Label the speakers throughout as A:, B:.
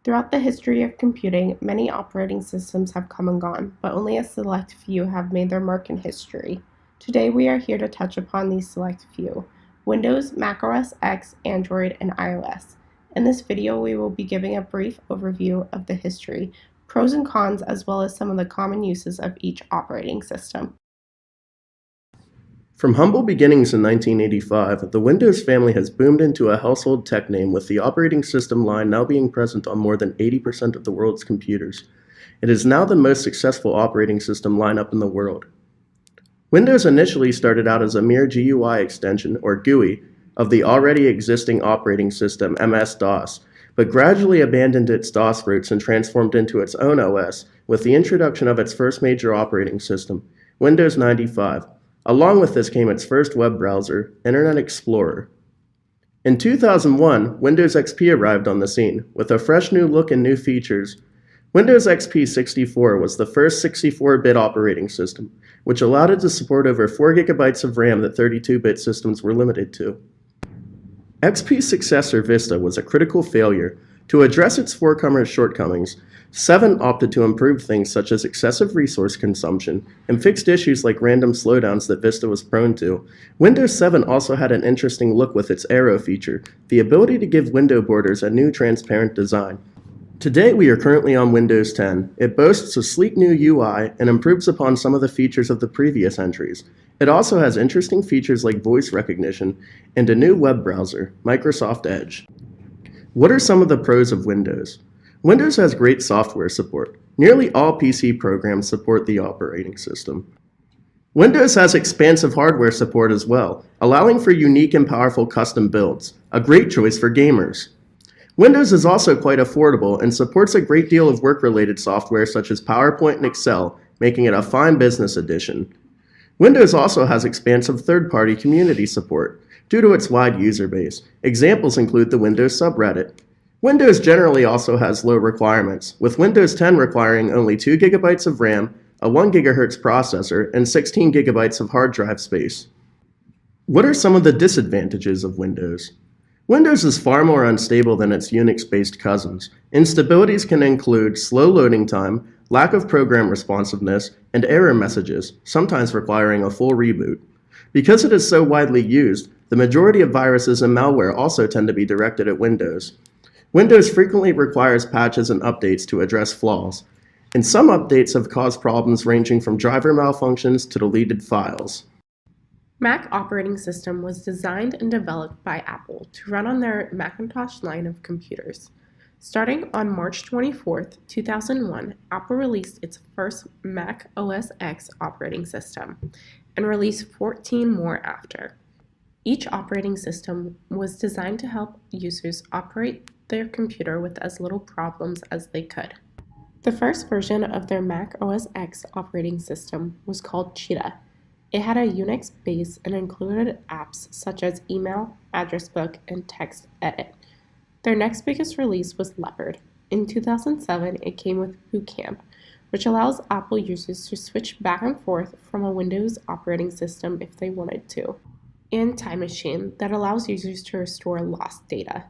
A: Throughout the history of computing, many operating systems have come and gone, but only a select few have made their mark in history. Today we are here to touch upon these select few: Windows, Mac OS X, Android, and iOS. In this video, we will be giving a brief overview of the history, pros and cons, as well as some of the common uses of each operating system.
B: From humble beginnings in 1985, the Windows family has boomed into a household tech name, with the operating system line now being present on more than 80% of the world's computers. It is now the most successful operating system lineup in the world. Windows initially started out as a mere GUI extension, or GUI, of the already existing operating system MS-DOS, but gradually abandoned its DOS roots and transformed into its own OS with the introduction of its first major operating system, Windows 95. Along with this came its first web browser, Internet Explorer. In 2001, Windows XP arrived on the scene, with a fresh new look and new features. Windows XP 64 was the first 64-bit operating system, which allowed it to support over 4 GB of RAM that 32-bit systems were limited to. XP's successor Vista was a critical failure. To address its forecomer's shortcomings, 7 opted to improve things such as excessive resource consumption and fixed issues like random slowdowns that Vista was prone to. Windows 7 also had an interesting look with its arrow feature, the ability to give window borders a new transparent design. Today we are currently on Windows 10. It boasts a sleek new UI and improves upon some of the features of the previous entries. It also has interesting features like voice recognition and a new web browser, Microsoft Edge. What are some of the pros of Windows? Windows has great software support. Nearly all PC programs support the operating system. Windows has expansive hardware support as well, allowing for unique and powerful custom builds, a great choice for gamers. Windows is also quite affordable and supports a great deal of work-related software such as PowerPoint and Excel, making it a fine business addition. Windows also has expansive third-party community support due to its wide user base. Examples include the Windows subreddit. Windows generally also has low requirements, with Windows 10 requiring only 2 GB of RAM, a 1 GHz processor, and 16 GB of hard drive space. What are some of the disadvantages of Windows? Windows is far more unstable than its Unix-based cousins. Instabilities can include slow loading time, lack of program responsiveness, and error messages, sometimes requiring a full reboot. Because it is so widely used, the majority of viruses and malware also tend to be directed at Windows. Windows frequently requires patches and updates to address flaws, and some updates have caused problems ranging from driver malfunctions to deleted files.
A: Mac operating system was designed and developed by Apple to run on their Macintosh line of computers. Starting on March 24, 2001, Apple released its first Mac OS X operating system and released 14 more after. Each operating system was designed to help users operate their computer with as little problems as they could. The first version of their Mac OS X operating system was called Cheetah. It had a Unix base and included apps such as email, address book, and text edit. Their next biggest release was Leopard. In 2007, it came with Boot Camp, which allows Apple users to switch back and forth from a Windows operating system if they wanted to, and Time Machine that allows users to restore lost data.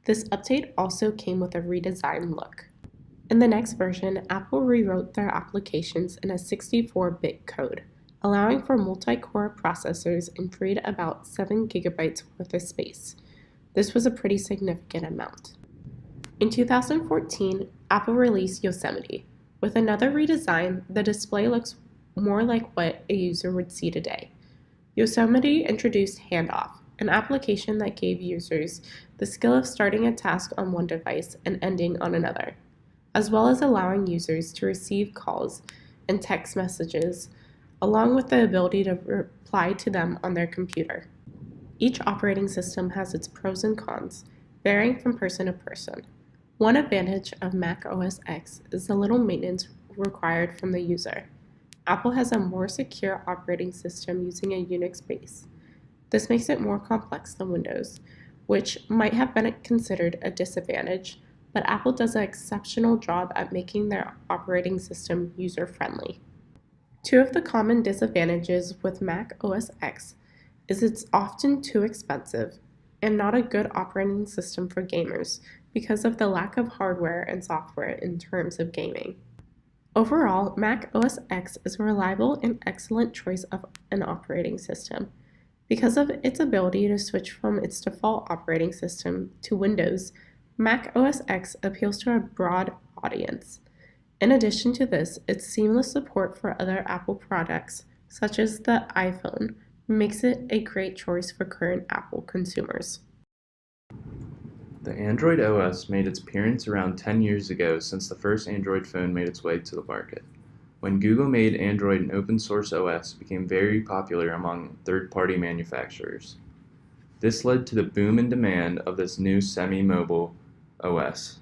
A: This update also came with a redesigned look. In the next version, Apple rewrote their applications in a 64-bit code, allowing for multi-core processors and freed about 7 GB worth of space. This was a pretty significant amount. In 2014, Apple released Yosemite. With another redesign, the display looks more like what a user would see today. Yosemite introduced Handoff, an application that gave users the skill of starting a task on one device and ending on another, as well as allowing users to receive calls and text messages, along with the ability to reply to them on their computer. Each operating system has its pros and cons, varying from person to person. One advantage of Mac OS X is the little maintenance required from the user. Apple has a more secure operating system using a Unix base. This makes it more complex than Windows, which might have been considered a disadvantage, but Apple does an exceptional job at making their operating system user-friendly. Two of the common disadvantages with Mac OS X is it's often too expensive. and not a good operating system for gamers because of the lack of hardware and software in terms of gaming. Overall, Mac OS X is a reliable and excellent choice of an operating system. Because of its ability to switch from its default operating system to Windows, Mac OS X appeals to a broad audience. In addition to this, its seamless support for other Apple products, such as the iPhone, makes it a great choice for current Apple consumers.
C: The Android OS made its appearance around 10 years ago since the first Android phone made its way to the market. When Google made Android an open source OS, it became very popular among third-party manufacturers. This led to the boom in demand of this new semi-mobile OS.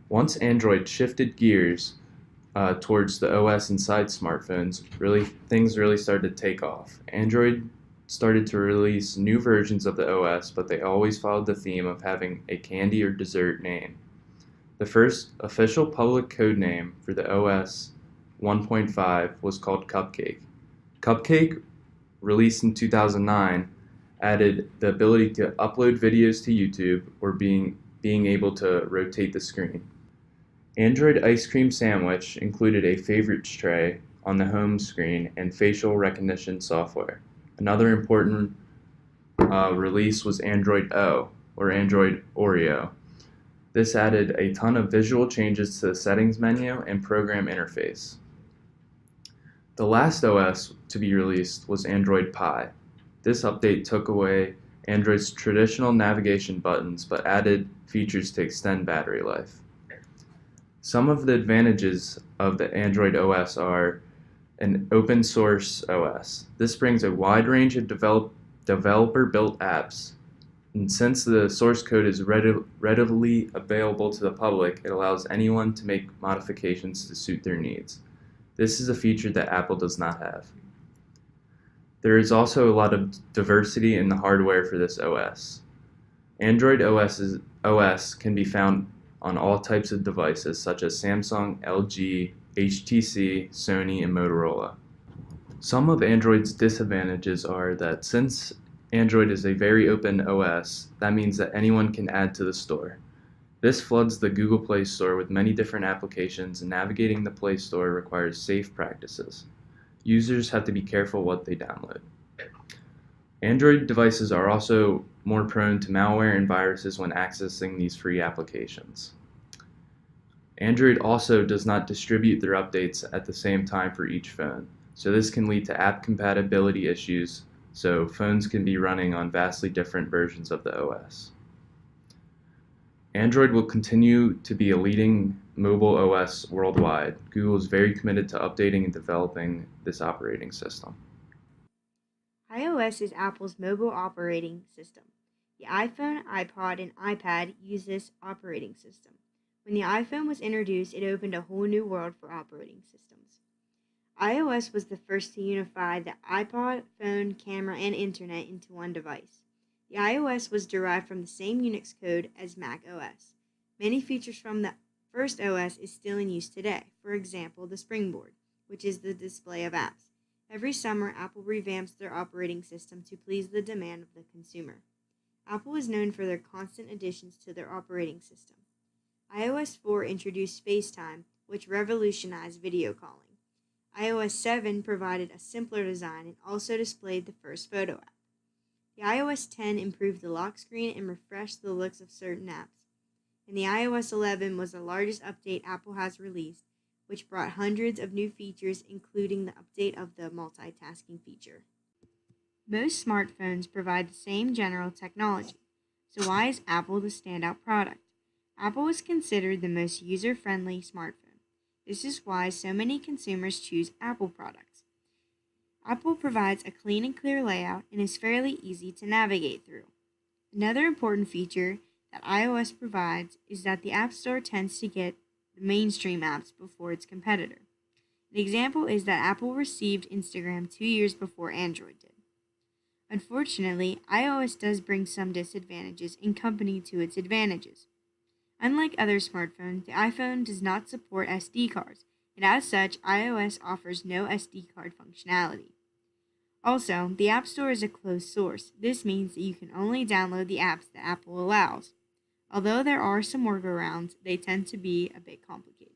C: Once Android shifted gears towards the OS inside smartphones, things really started to take off. Android started to release new versions of the OS, but they always followed the theme of having a candy or dessert name. The first official public code name for the OS 1.5 was called Cupcake. Cupcake, released in 2009, added the ability to upload videos to YouTube or being able to rotate the screen. Android Ice Cream Sandwich included a favorites tray on the home screen and facial recognition software. Another important release was Android O, or Android Oreo. This added a ton of visual changes to the settings menu and program interface. The last OS to be released was Android Pie. This update took away Android's traditional navigation buttons but added features to extend battery life. Some of the advantages of the Android OS are an open source OS. This brings a wide range of developer-built apps, and since the source code is readily available to the public, it allows anyone to make modifications to suit their needs. This is a feature that Apple does not have. There is also a lot of diversity in the hardware for this OS. Android OS can be found on all types of devices such as Samsung, LG, HTC, Sony, and Motorola. Some of Android's disadvantages are that since Android is a very open OS, that means that anyone can add to the store. This floods the Google Play Store with many different applications, and navigating the Play Store requires safe practices. Users have to be careful what they download. Android devices are also more prone to malware and viruses when accessing these free applications. Android also does not distribute their updates at the same time for each phone, so this can lead to app compatibility issues, so phones can be running on vastly different versions of the OS. Android will continue to be a leading mobile OS worldwide. Google is very committed to updating and developing this operating system.
D: iOS is Apple's mobile operating system. The iPhone, iPod, and iPad use this operating system. When the iPhone was introduced, it opened a whole new world for operating systems. iOS was the first to unify the iPod, phone, camera, and internet into one device. The iOS was derived from the same Unix code as Mac OS. Many features from the first OS is still in use today. For example, the Springboard, which is the display of apps. Every summer, Apple revamps their operating system to please the demand of the consumer. Apple is known for their constant additions to their operating system. iOS 4 introduced FaceTime, which revolutionized video calling. iOS 7 provided a simpler design and also displayed the first photo app. The iOS 10 improved the lock screen and refreshed the looks of certain apps. And the iOS 11 was the largest update Apple has released, which brought hundreds of new features, including the update of the multitasking feature. Most smartphones provide the same general technology, so why is Apple the standout product? Apple is considered the most user-friendly smartphone. This is why so many consumers choose Apple products. Apple provides a clean and clear layout and is fairly easy to navigate through. Another important feature that iOS provides is that the App Store tends to get the mainstream apps before its competitor. An example is that Apple received Instagram 2 years before Android did. Unfortunately, iOS does bring some disadvantages in company to its advantages. Unlike other smartphones, the iPhone does not support SD cards, and as such, iOS offers no SD card functionality. Also, the App Store is a closed source. This means that you can only download the apps that Apple allows. Although there are some workarounds, they tend to be a bit complicated.